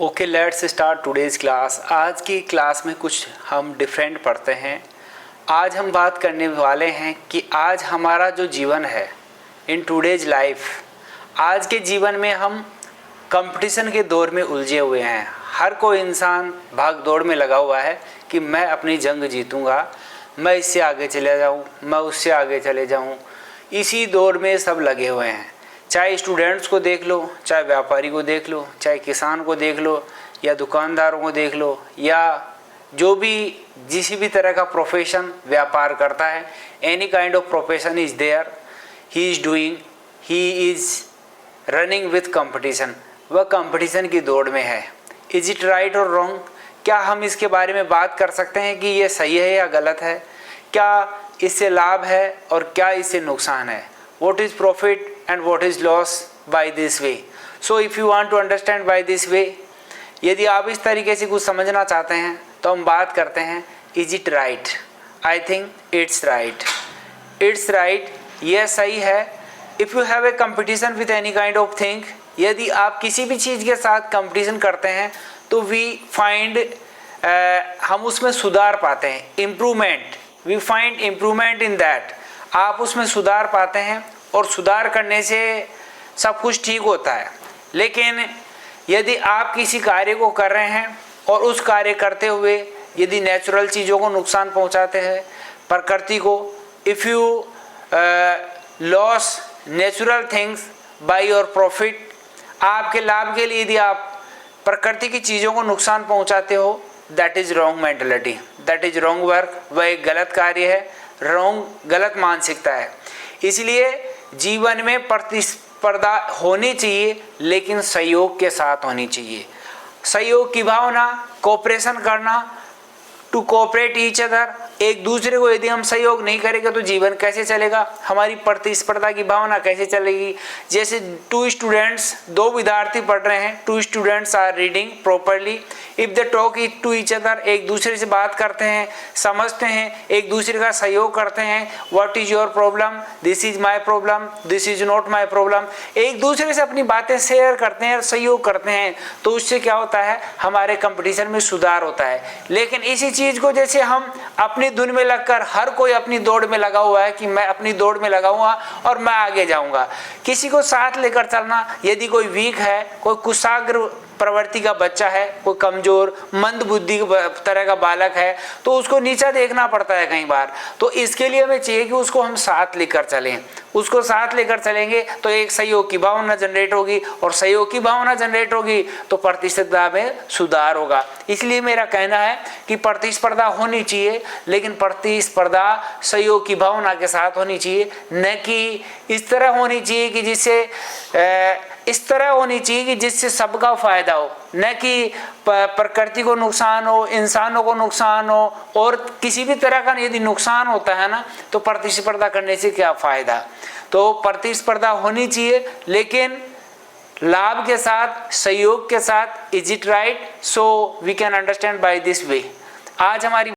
Okay, let's start today's class. आज की class में कुछ हम डिफरेंट पढ़ते हैं। आज हम बात करने वाले हैं कि आज हमारा जो जीवन है इन टुडेज़ लाइफ, आज के जीवन में हम कंपटीशन के दौर में उलझे हुए हैं। हर कोई इंसान भाग दौड़ में लगा हुआ है कि मैं अपनी जंग जीतूंगा, मैं इससे आगे चले जाऊं, मैं उससे आगे चले जाऊं। इसी दौर में सब लगे हुए हैं। चाहे स्टूडेंट्स को देख लो, चाहे व्यापारी को देख लो, चाहे किसान को देख लो, या दुकानदारों को देख लो, या जो भी जिस भी तरह का प्रोफेशन व्यापार करता है, any kind of profession is there, he is doing, he is running with competition. वह कंपटीशन की दौड़ में है। Is it right or wrong? क्या हम इसके बारे में बात कर सकते हैं कि ये सही है या गलत है? क्या इससे लाभ है और क्या इससे नुकसान है? What is profit and what is loss by this way? So if you want to understand by this way, यदि आप इस तरीके से कुछ समझना चाहते हैं तो हम बात करते हैं is it right? I think it's right. It's right. यह सही है। If you have a competition with any kind of thing, यदि आप किसी भी चीज़ के साथ कंपटीशन करते हैं तो we find हम उसमें सुधार पाते हैं, improvement. We find improvement in that. आप उसमें सुधार पाते हैं और सुधार करने से सब कुछ ठीक होता है। लेकिन यदि आप किसी कार्य को कर रहे हैं और उस कार्य करते हुए यदि नेचुरल चीज़ों को नुकसान पहुंचाते हैं, प्रकृति को, if you loss natural things by your profit, आपके लाभ के लिए यदि आप प्रकृति की चीज़ों को नुकसान पहुंचाते हो, that is wrong mentality, that is wrong work. वह एक गलत कार्य है, गलत मानसिकता है। इसलिए जीवन में प्रतिस्पर्धा होनी चाहिए, लेकिन सहयोग के साथ होनी चाहिए। सहयोग की भावना, कोऑपरेशन करना, टू कोऑपरेट ईच अदर, एक दूसरे को यदि हम सहयोग नहीं करेंगे तो जीवन कैसे चलेगा? हमारी प्रतिस्पर्धा की भावना कैसे चलेगी? जैसे टू स्टूडेंट्स, दो विद्यार्थी पढ़ रहे हैं, two students are reading properly, if they talk it to each other, एक दूसरे से बात करते हैं, समझते हैं, एक दूसरे का सहयोग करते हैं। What is your problem? This is my problem, this is not my problem. एक दूसरे से अपनी बातें शेयर करते हैं, सहयोग करते हैं, तो उससे क्या होता है? हमारे कंपटीशन में सुधार होता है। लेकिन इसी चीज़ को जैसे हम अपनी धुन में लगकर, हर कोई अपनी दौड़ में लगा हुआ है कि मैं अपनी दौड़ में लगाऊंगा और मैं आगे जाऊंगा, किसी को साथ लेकर चलना, यदि कोई वीक है, कोई कुशाग्र प्रवृत्ति का बच्चा है, कोई कमजोर मंद बुद्धि तरह का बालक है, तो उसको नीचा देखना पड़ता है कई बार। तो इसके लिए हमें चाहिए कि उसको हम साथ लेकर चलें। उसको साथ लेकर चलेंगे तो एक सहयोग की भावना जनरेट होगी, और सहयोग की भावना जनरेट होगी तो प्रतिस्पर्धा में सुधार होगा। इसलिए मेरा कहना है कि प्रतिस्पर्धा होनी चाहिए, लेकिन प्रतिस्पर्धा सहयोग की भावना के साथ होनी चाहिए, न कि इस तरह होनी चाहिए कि जिससे सबका फायदा हो, न कि प्रकृति को नुकसान हो, इंसानों को नुकसान हो, और किसी भी तरह का यदि नुकसान होता है ना, तो प्रतिस्पर्धा करने से क्या फायदा? तो प्रतिस्पर्धा होनी चाहिए, लेकिन लाभ के साथ, सहयोग के साथ। Is it right? So we can understand by this way. आज हमारी